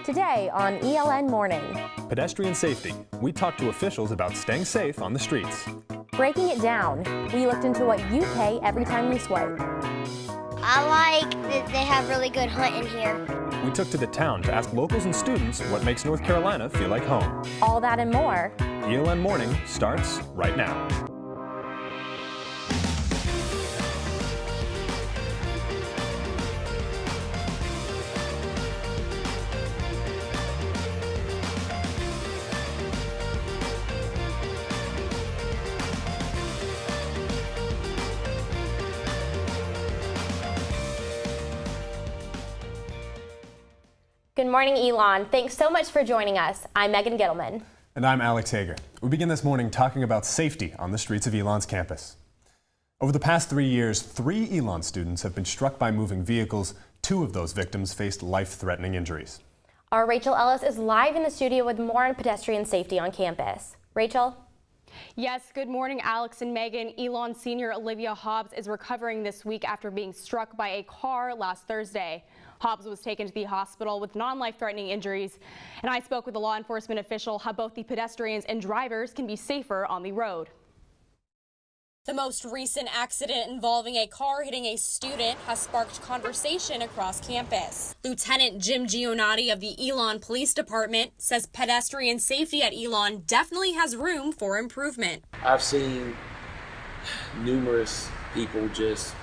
Today on ELN Morning. Pedestrian safety. We talked to officials about staying safe on the streets. Breaking it down, we looked into what you pay every time you swipe. I like that they have really good hunting here. We took to the town to ask locals and students what makes North Carolina feel like home. All that and more. ELN Morning starts right now. Good morning, Elan. Thanks so much for joining us. I'm Megan Gittleman. And I'm Alex Hager. We begin this morning talking about safety on the streets of Elan's campus. Over the past 3 years, 3 Elan students have been struck by moving vehicles. 2 of those victims faced life-threatening injuries. Our Rachel Ellis is live in the studio with more on pedestrian safety on campus. Rachel? Yes, good morning, Alex and Megan. Elan senior Olivia Hobbs is recovering this week after being struck by a car last Thursday. Hobbs was taken to the hospital with non-life-threatening injuries, and I spoke with a law enforcement official how both the pedestrians and drivers can be safer on the road. The most recent accident involving a car hitting a student has sparked conversation across campus. Lieutenant Jim Giannotti of the Elan Police Department says pedestrian safety at Elan definitely has room for improvement. I've seen numerous people just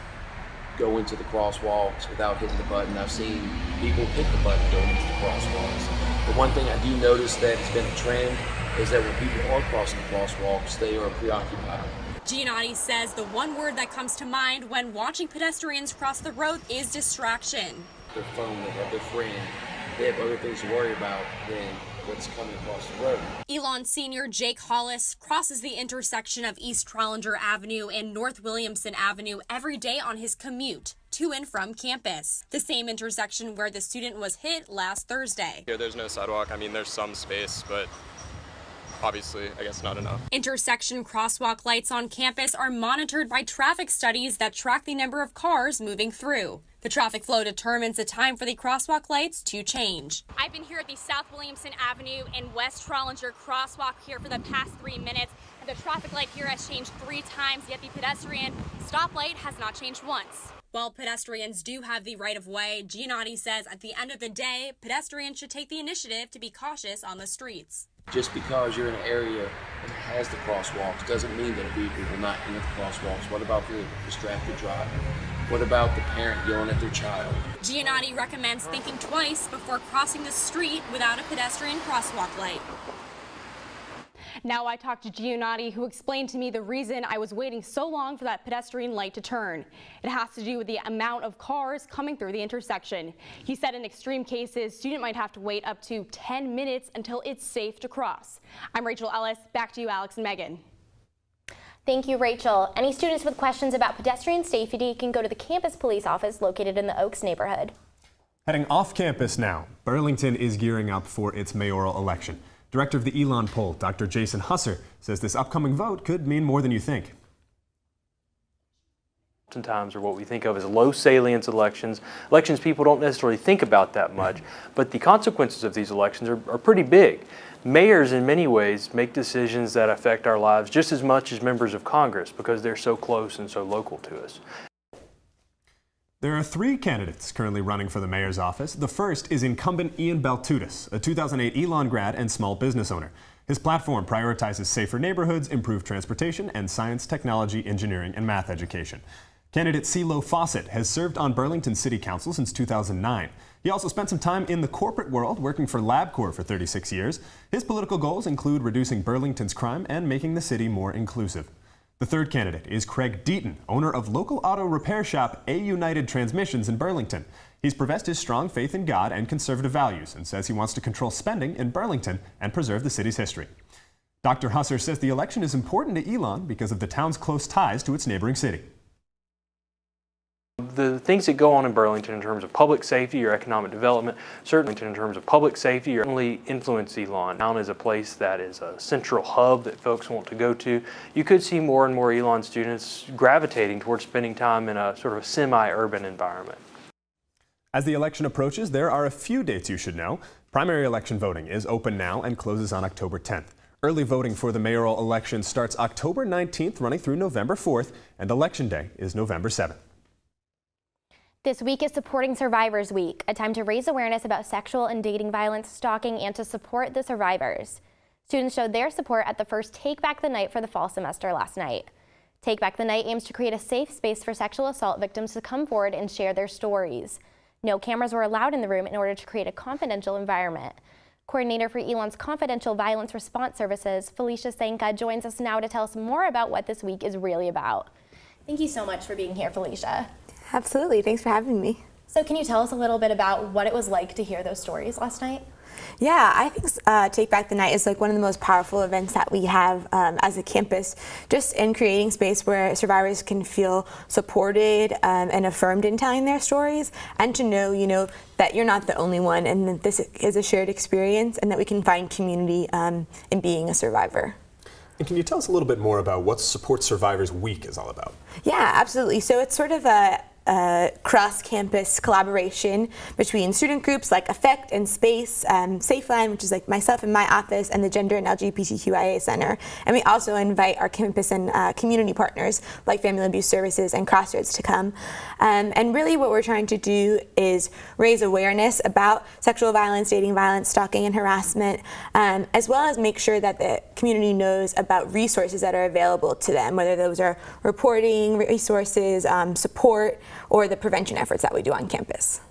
go into the crosswalks without hitting the button. I've seen people hit the button going into the crosswalks. The one thing I do notice that has been a trend is that when people are crossing the crosswalks, they are preoccupied. Giannotti says the one word that comes to mind when watching pedestrians cross the road is distraction. Their phone, they have their friend, they have other things to worry about than what's coming across the road. Elan senior Jake Hollis crosses the intersection of East Trollinger Avenue and North Williamson Avenue every day on his commute to and from campus. The same intersection where the student was hit last Thursday. Here there's no sidewalk. I mean, there's some space, but obviously, I guess not enough. Intersection crosswalk lights on campus are monitored by traffic studies that track the number of cars moving through. The traffic flow determines the time for the crosswalk lights to change. I've been here at the South Williamson Avenue and West Trollinger crosswalk here for the past 3 minutes, and the traffic light here has changed 3 times, yet the pedestrian stoplight has not changed once. While pedestrians do have the right of way, Giannotti says at the end of the day, pedestrians should take the initiative to be cautious on the streets. Just because you're in an area that has the crosswalks doesn't mean that a vehicle will not enter the crosswalks. What about the distracted driver? What about the parent yelling at their child? Giannotti recommends thinking twice before crossing the street without a pedestrian crosswalk light. Now I talked to Giannotti, who explained to me the reason I was waiting so long for that pedestrian light to turn. It has to do with the amount of cars coming through the intersection. He said in extreme cases, student might have to wait up to 10 minutes until it's safe to cross. I'm Rachel Ellis. Back to you, Alex and Megan. Thank you, Rachel. Any students with questions about pedestrian safety can go to the campus police office located in the Oaks neighborhood. Heading off campus now, Burlington is gearing up for its mayoral election. Director of the Elan poll, Dr. Jason Husser, says this upcoming vote could mean more than you think. Oftentimes are what we think of as low salience elections people don't necessarily think about that much, but the consequences of these elections are pretty big. Mayors in many ways make decisions that affect our lives just as much as members of Congress because they're so close and so local to us. There are 3 candidates currently running for the mayor's office. The first is incumbent Ian Baltutis, a 2008 Elan grad and small business owner. His platform prioritizes safer neighborhoods, improved transportation, and science, technology, engineering, and math education. Candidate CeeLo Fawcett has served on Burlington City Council since 2009. He also spent some time in the corporate world working for LabCorp for 36 years. His political goals include reducing Burlington's crime and making the city more inclusive. The third candidate is Craig Deaton, owner of local auto repair shop A United Transmissions in Burlington. He's professed his strong faith in God and conservative values and says he wants to control spending in Burlington and preserve the city's history. Dr. Husser says the election is important to Elan because of the town's close ties to its neighboring city. The things that go on in Burlington in terms of public safety or economic development, certainly in terms of public safety, only influence Elan. Town is a place that is a central hub that folks want to go to. You could see more and more Elan students gravitating towards spending time in a sort of semi-urban environment. As the election approaches, there are a few dates you should know. Primary election voting is open now and closes on October 10th. Early voting for the mayoral election starts October 19th, running through November 4th, and Election Day is November 7th. This week is Supporting Survivors Week, a time to raise awareness about sexual and dating violence, stalking, and to support the survivors. Students showed their support at the first Take Back the Night for the fall semester last night. Take Back the Night aims to create a safe space for sexual assault victims to come forward and share their stories. No cameras were allowed in the room in order to create a confidential environment. Coordinator for Elan's Confidential Violence Response Services, Felicia Sanka, joins us now to tell us more about what this week is really about. Thank you so much for being here, Felicia. Absolutely. Thanks for having me. So can you tell us a little bit about what it was like to hear those stories last night? Yeah, I think Take Back the Night is like one of the most powerful events that we have as a campus, just in creating space where survivors can feel supported and affirmed in telling their stories, and to know, that you're not the only one, and that this is a shared experience, and that we can find community in being a survivor. And can you tell us a little bit more about what Support Survivors Week is all about? Yeah, absolutely. So it's sort of a cross-campus collaboration between student groups like Affect and Space, Safeline, which is like myself and my office, and the Gender and LGBTQIA Center. And we also invite our campus and community partners like Family Abuse Services and Crossroads to come. And really what we're trying to do is raise awareness about sexual violence, dating violence, stalking, and harassment, as well as make sure that the community knows about resources that are available to them, whether those are reporting resources, support, or the prevention efforts that we do on campus.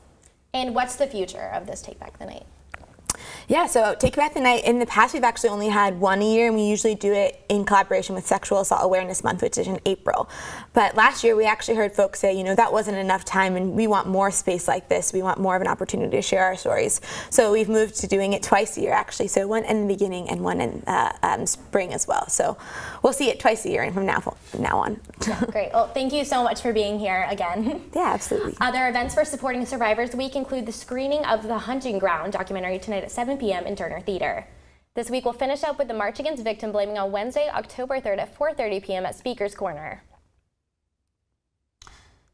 And what's the future of this Take Back the Night? Yeah, so Take Back the Night, in the past we've actually only had one a year, and we usually do it in collaboration with Sexual Assault Awareness Month, which is in April. But last year we actually heard folks say, that wasn't enough time, and we want more space like this. We want more of an opportunity to share our stories. So we've moved to doing it twice a year, actually. So one in the beginning and one in spring as well. So we'll see it twice a year and from now on. Great. Well, thank you so much for being here again. Yeah, absolutely. Other events for Supporting Survivors Week include the screening of The Hunting Ground documentary tonight at 7 p.m. in Turner Theater. This week we'll finish up with the March Against Victim Blaming on Wednesday, October 3rd at 4:30 p.m. at Speaker's Corner.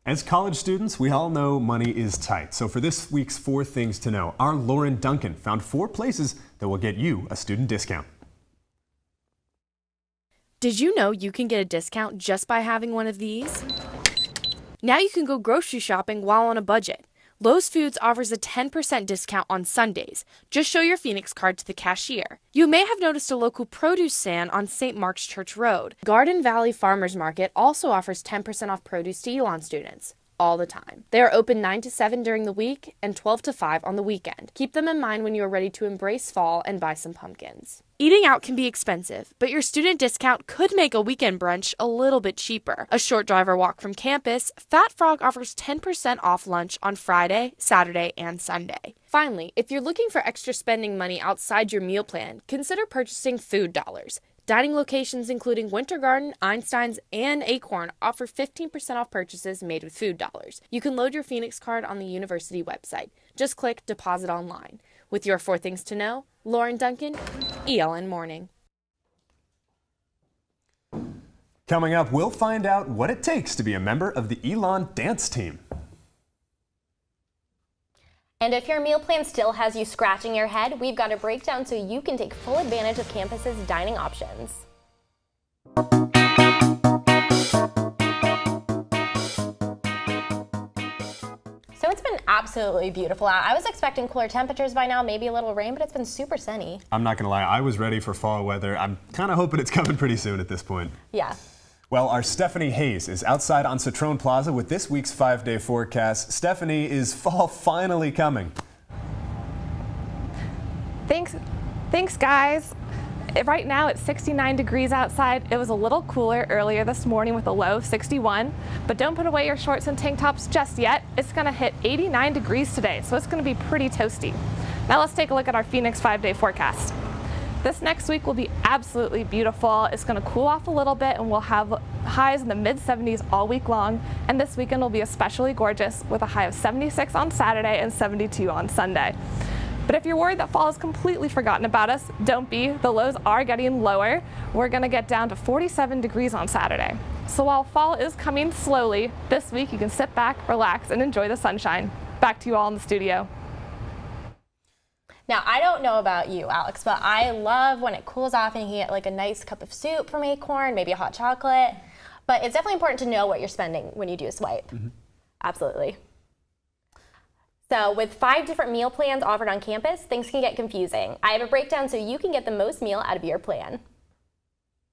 As college students, we all know money is tight. So for this week's 4 Things to Know, our Lauren Duncan found 4 places that will get you a student discount. Did you know you can get a discount just by having one of these? Now you can go grocery shopping while on a budget. Lowe's Foods offers a 10% discount on Sundays. Just show your Phoenix card to the cashier. You may have noticed a local produce stand on St. Mark's Church Road. Garden Valley Farmers Market also offers 10% off produce to Elan students. All the time. They are open 9 to 7 during the week and 12 to 5 on the weekend. Keep them in mind when you are ready to embrace fall and buy some pumpkins. Eating out can be expensive, but your student discount could make a weekend brunch a little bit cheaper. A short drive or walk from campus, Fat Frog offers 10% off lunch on Friday, Saturday, and Sunday. Finally, if you're looking for extra spending money outside your meal plan, consider purchasing Food Dollars. Dining locations including Winter Garden, Einstein's, and Acorn offer 15% off purchases made with Food Dollars. You can load your Phoenix card on the university website. Just click Deposit Online. With your 4 Things to Know, Lauren Duncan, ELN Morning. Coming up, we'll find out what it takes to be a member of the Elan dance team. And if your meal plan still has you scratching your head, we've got a breakdown so you can take full advantage of campus's dining options. So it's been absolutely beautiful out. I was expecting cooler temperatures by now, maybe a little rain, but it's been super sunny. I'm not gonna lie, I was ready for fall weather. I'm kind of hoping it's coming pretty soon at this point. Yeah. Well, our Stephanie Hayes is outside on Citroen Plaza with this week's 5-day forecast. Stephanie, is fall finally coming? Thanks guys. Right now it's 69 degrees outside. It was a little cooler earlier this morning with a low of 61, but don't put away your shorts and tank tops just yet. It's gonna hit 89 degrees today, so it's gonna be pretty toasty. Now let's take a look at our Phoenix 5-day forecast. This next week will be absolutely beautiful. It's going to cool off a little bit and we'll have highs in the mid-70s all week long. And this weekend will be especially gorgeous with a high of 76 on Saturday and 72 on Sunday. But if you're worried that fall has completely forgotten about us, don't be. The lows are getting lower. We're going to get down to 47 degrees on Saturday. So while fall is coming slowly, this week you can sit back, relax, and enjoy the sunshine. Back to you all in the studio. Now, I don't know about you, Alex, but I love when it cools off and you can get like a nice cup of soup from Acorn, maybe a hot chocolate. But it's definitely important to know what you're spending when you do a swipe. Absolutely. So with 5 different meal plans offered on campus, things can get confusing. I have a breakdown so you can get the most meal out of your plan.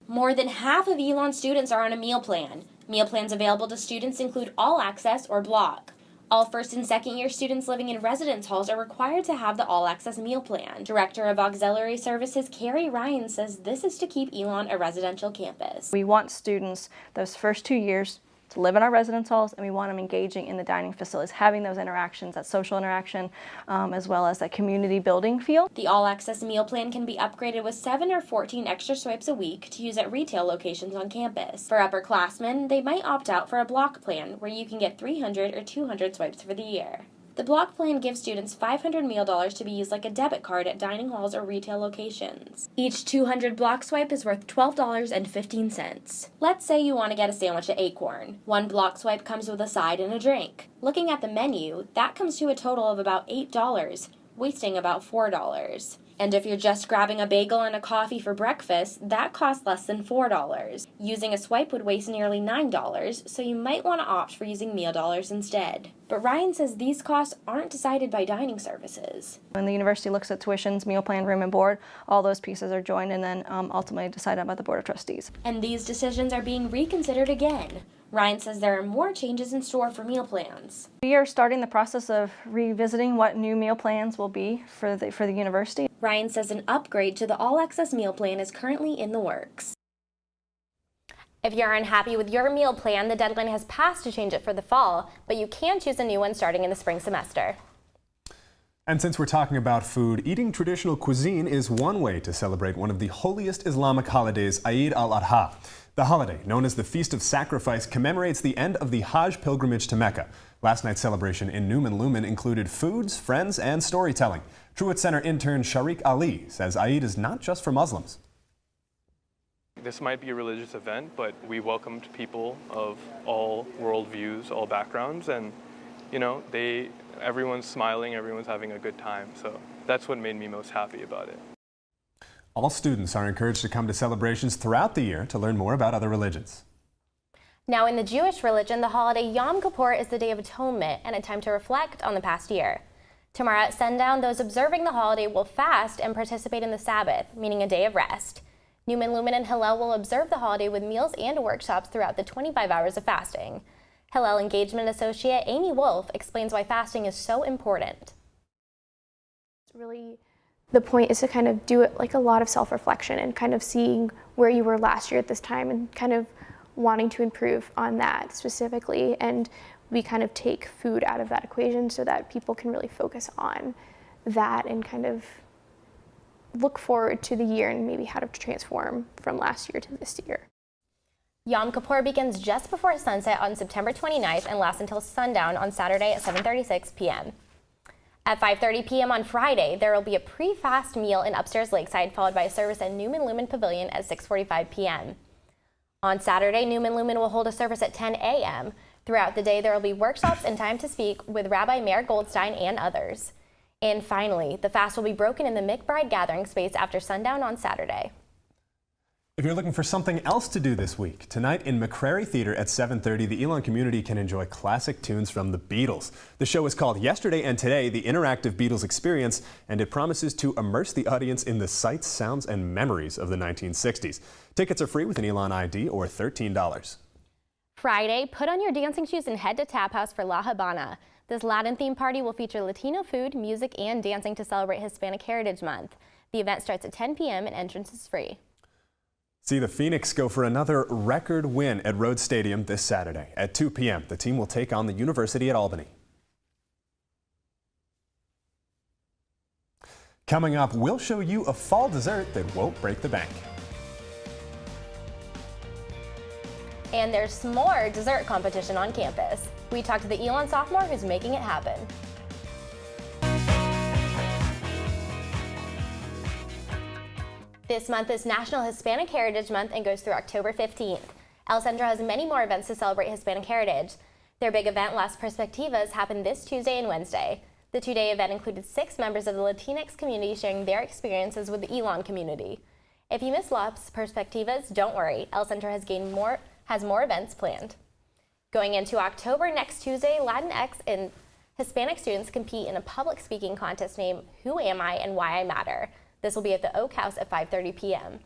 More than half of Elan students are on a meal plan. Meal plans available to students include All Access or Block. All first and second year students living in residence halls are required to have the All Access meal plan. Director of Auxiliary Services Carrie Ryan says this is to keep Elan a residential campus. We want students those first 2 years to live in our residence halls, and we want them engaging in the dining facilities, having those interactions, that social interaction, as well as that community building feel. The All Access meal plan can be upgraded with 7 or 14 extra swipes a week to use at retail locations on campus. For upperclassmen, they might opt out for a Block plan where you can get 300 or 200 swipes for the year. The Block plan gives students 500 meal dollars to be used like a debit card at dining halls or retail locations. Each 200 Block swipe is worth $12.15. Let's say you want to get a sandwich at Acorn. 1 Block swipe comes with a side and a drink. Looking at the menu, that comes to a total of about $8, wasting about $4. And if you're just grabbing a bagel and a coffee for breakfast, that costs less than $4. Using a swipe would waste nearly $9, so you might want to opt for using meal dollars instead. But Ryan says these costs aren't decided by dining services. When the university looks at tuitions, meal plan, room and board, all those pieces are joined and then ultimately decided by the Board of Trustees. And these decisions are being reconsidered again. Ryan says there are more changes in store for meal plans. We are starting the process of revisiting what new meal plans will be for the university. Ryan says an upgrade to the All Access meal plan is currently in the works. If you're unhappy with your meal plan, the deadline has passed to change it for the fall, but you can choose a new one starting in the spring semester. And since we're talking about food, eating traditional cuisine is one way to celebrate one of the holiest Islamic holidays, Eid al-Adha. The holiday, known as the Feast of Sacrifice, commemorates the end of the Hajj pilgrimage to Mecca. Last night's celebration in Newman Lumen included foods, friends, and storytelling. Truett Center intern Sharik Ali says Eid is not just for Muslims. This might be a religious event, but we welcomed people of all worldviews, all backgrounds, and everyone's smiling, everyone's having a good time. So that's what made me most happy about it. All students are encouraged to come to celebrations throughout the year to learn more about other religions. Now, in the Jewish religion, the holiday Yom Kippur is the Day of Atonement and a time to reflect on the past year. Tomorrow at sundown, those observing the holiday will fast and participate in the Sabbath, meaning a day of rest. Newman Lumen and Hillel will observe the holiday with meals and workshops throughout the 25 hours of fasting. Hillel Engagement Associate Amy Wolf explains why fasting is so important. Really, the point is to kind of do it like a lot of self-reflection and kind of seeing where you were last year at this time and kind of wanting to improve on that specifically. And we kind of take food out of that equation so that people can really focus on that and kind of look forward to the year and maybe how to transform from last year to this year. Yom Kippur begins just before sunset on September 29th and lasts until sundown on Saturday at 7:36 p.m. At 5:30 p.m. on Friday, there will be a pre-fast meal in upstairs Lakeside, followed by a service at Newman Lumen Pavilion at 6:45 p.m. On Saturday, Newman Lumen will hold a service at 10 a.m. Throughout the day, there will be workshops and time to speak with Rabbi Meir Goldstein and others. And finally, the fast will be broken in the McBride gathering space after sundown on Saturday. If you're looking for something else to do this week, tonight in McCrary Theater at 7:30, the Elan community can enjoy classic tunes from the Beatles. The show is called Yesterday and Today, the Interactive Beatles Experience, and it promises to immerse the audience in the sights, sounds, and memories of the 1960s. Tickets are free with an Elan ID or $13. Friday, put on your dancing shoes and head to Tap House for La Habana. This Latin-themed party will feature Latino food, music, and dancing to celebrate Hispanic Heritage Month. The event starts at 10 p.m. and entrance is free. See the Phoenix go for another record win at Rhodes Stadium this Saturday. At 2 p.m., the team will take on the University at Albany. Coming up, we'll show you a fall dessert that won't break the bank. And there's more dessert competition on campus. We talked to the Elan sophomore who's making it happen. This month is National Hispanic Heritage Month and goes through October 15th. El Centro has many more events to celebrate Hispanic heritage. Their big event, Las Perspectivas, happened this Tuesday and Wednesday. The two-day event included 6 members of the Latinx community sharing their experiences with the Elan community. If you missed Las Perspectivas, don't worry. El Centro has more events planned. Going into October, next Tuesday, Latinx and Hispanic students compete in a public speaking contest named Who Am I and Why I Matter. This will be at the Oak House at 5:30 p.m.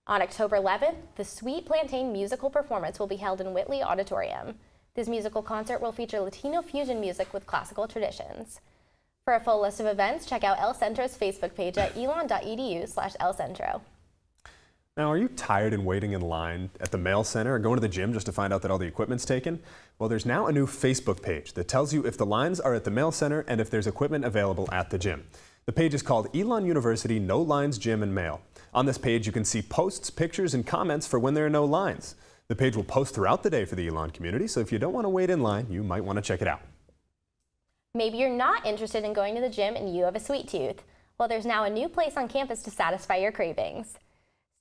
On October 11th, the Sweet Plantain musical performance will be held in Whitley Auditorium. This musical concert will feature Latino fusion music with classical traditions. For a full list of events, check out El Centro's Facebook page at elan.edu/elcentro. Now, are you tired and waiting in line at the mail center or going to the gym just to find out that all the equipment's taken? Well, there's now a new Facebook page that tells you if the lines are at the mail center and if there's equipment available at the gym. The page is called Elan University No Lines Gym and Mail. On this page, you can see posts, pictures, and comments for when there are no lines. The page will post throughout the day for the Elan community, so if you don't want to wait in line, you might want to check it out. Maybe you're not interested in going to the gym and you have a sweet tooth. Well, there's now a new place on campus to satisfy your cravings.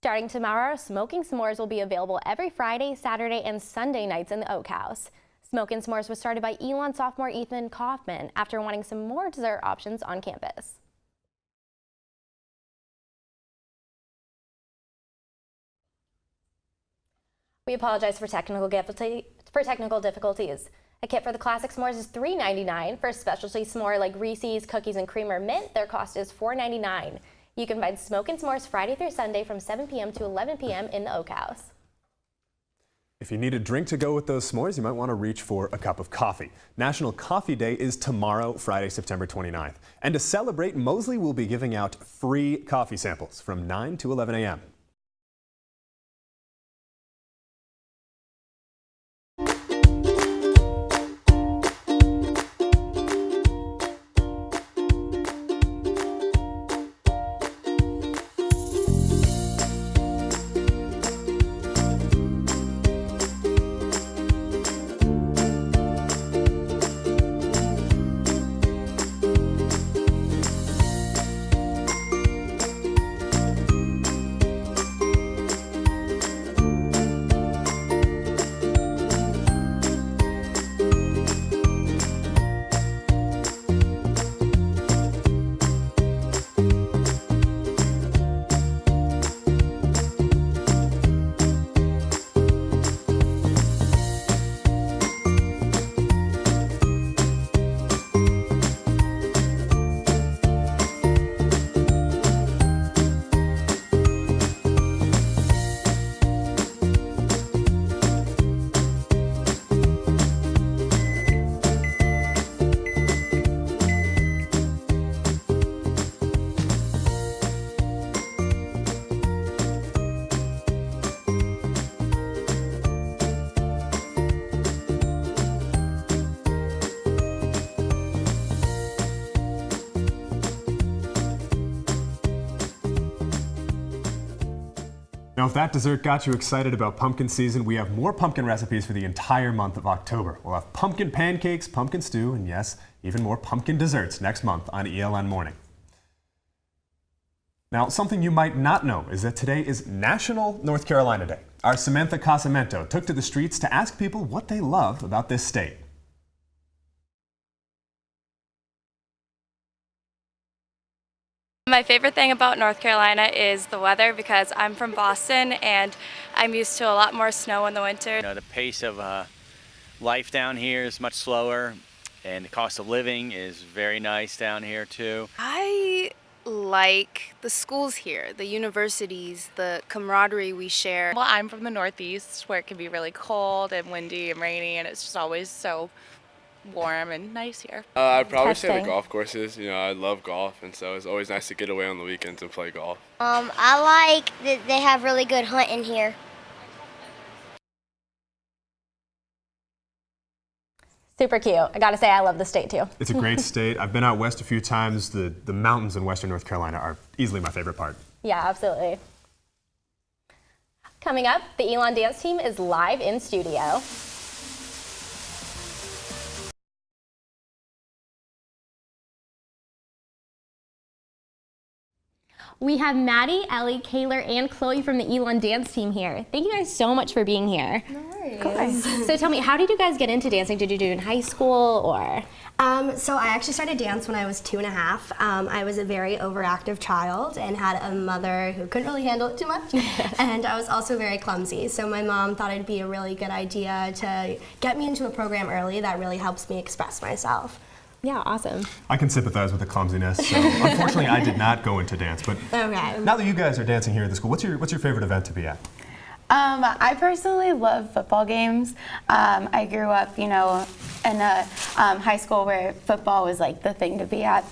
Starting tomorrow, Smoking S'mores will be available every Friday, Saturday, and Sunday nights in the Oak House. Smoking S'mores was started by Elan sophomore Ethan Kaufman after wanting some more dessert options on campus. We apologize for technical difficulties. A kit for the classic s'mores is $3.99. For a specialty s'more like Reese's, cookies, and cream or mint, their cost is $4.99. You can find Smokin' S'mores Friday through Sunday from 7 p.m. to 11 p.m. in the Oak House. If you need a drink to go with those s'mores, you might want to reach for a cup of coffee. National Coffee Day is tomorrow, Friday, September 29th. And to celebrate, Mosley will be giving out free coffee samples from 9 to 11 a.m. Now, if that dessert got you excited about pumpkin season, we have more pumpkin recipes for the entire month of October. We'll have pumpkin pancakes, pumpkin stew, and yes, even more pumpkin desserts next month on ELN Morning. Now, something you might not know is that today is National North Carolina Day. Our Samantha Casamento took to the streets to ask people what they love about this state. My favorite thing about North Carolina is the weather because I'm from Boston and I'm used to a lot more snow in the winter. You know, the pace of life down here is much slower and the cost of living is very nice down here too. I like the schools here, the universities, the camaraderie we share. Well, I'm from the Northeast where it can be really cold and windy and rainy and it's just always so warm and nice here. I'd probably say the golf courses. You know, I love golf, and so it's always nice to get away on the weekends and play golf. I like that they have really good hunting here. Super cute. I gotta say, I love the state too. It's a great state. I've been out west a few times. The mountains in western North Carolina are easily my favorite part. Yeah, absolutely. Coming up, the Elan dance team is live in studio. We have Maddie, Ellie, Kayler, and Chloe from the Elan dance team here. Thank you guys so much for being here. No worries. So tell me, how did you guys get into dancing? Did you do it in high school or? So I actually started dance when I was 2.5. I was a very overactive child and had a mother who couldn't really handle it too much. And I was also very clumsy. So my mom thought it'd be a really good idea to get me into a program early that really helps me express myself. Yeah, awesome. I can sympathize with the clumsiness. So unfortunately, I did not go into dance. But okay. Now that you guys are dancing here at the school, what's your favorite event to be at? I personally love football games. I grew up, you know, in a high school where football was like the thing to be at.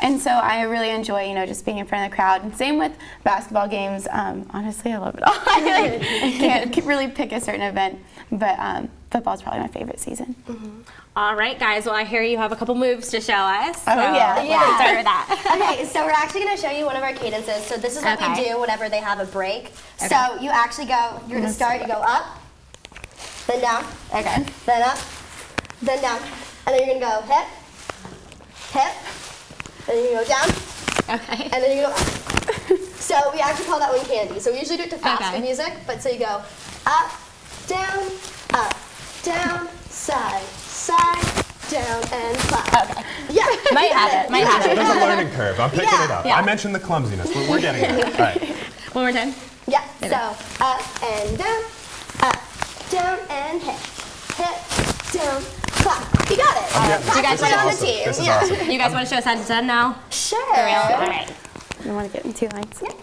And so I really enjoy, you know, just being in front of the crowd. And same with basketball games. Honestly, I love it all. I can't really pick a certain event, but football is probably my favorite season. Mm-hmm. All right, guys. Well, I hear you have a couple moves to show us. Oh, yeah. Let's start with that. Okay, so we're actually going to show you one of our cadences. So this is what we do whenever they have a break. Okay. So you actually go, you're going to start, you go up, then down, okay, then up, then down, and then you're going to go hip, hip, and then you go down, okay, and then you go up. So we actually call that one candy. So we usually do it to faster music, but so you go up, down, side, side, down, and clap. Okay. Yeah. Might have it. Might have it. There's a learning curve. I'm picking it up. Yeah. I mentioned the clumsiness. We're getting there. All right. One more time. Yeah. So up and down, and hip, down, clap. You got it. Do you guys want on the team? This is awesome. You guys want to show side to side now? Sure. For real? All right. I want to get in 2 lines. Yeah.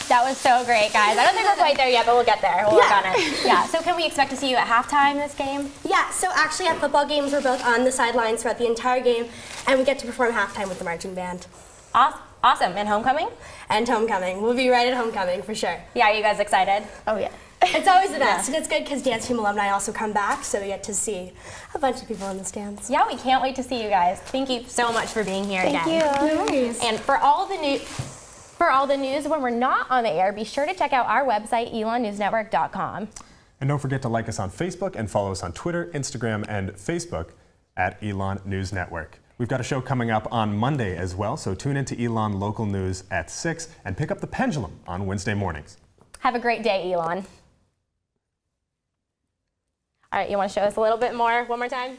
That was so great, guys. I don't think we're quite there yet, but we'll get there. We'll work on it. Yeah. So can we expect to see you at halftime this game? Yeah, so actually at football games, we're both on the sidelines throughout the entire game, and we get to perform halftime with the marching band. Awesome. And homecoming? And homecoming. We'll be right at homecoming, for sure. Yeah, are you guys excited? Oh, yeah. It's always the best, and it's good because dance team alumni also come back, so we get to see a bunch of people in the stands. Yeah, we can't wait to see you guys. Thank you so much for being here again. Thank you. No worries. And for all the news when we're not on the air, be sure to check out our website, elannewsnetwork.com. And don't forget to like us on Facebook and follow us on Twitter, Instagram, and Facebook at Elan News Network. We've got a show coming up on Monday as well, so tune into Elan Local News at 6 and pick up the pendulum on Wednesday mornings. Have a great day, Elan. All right, you want to show us a little bit more one more time?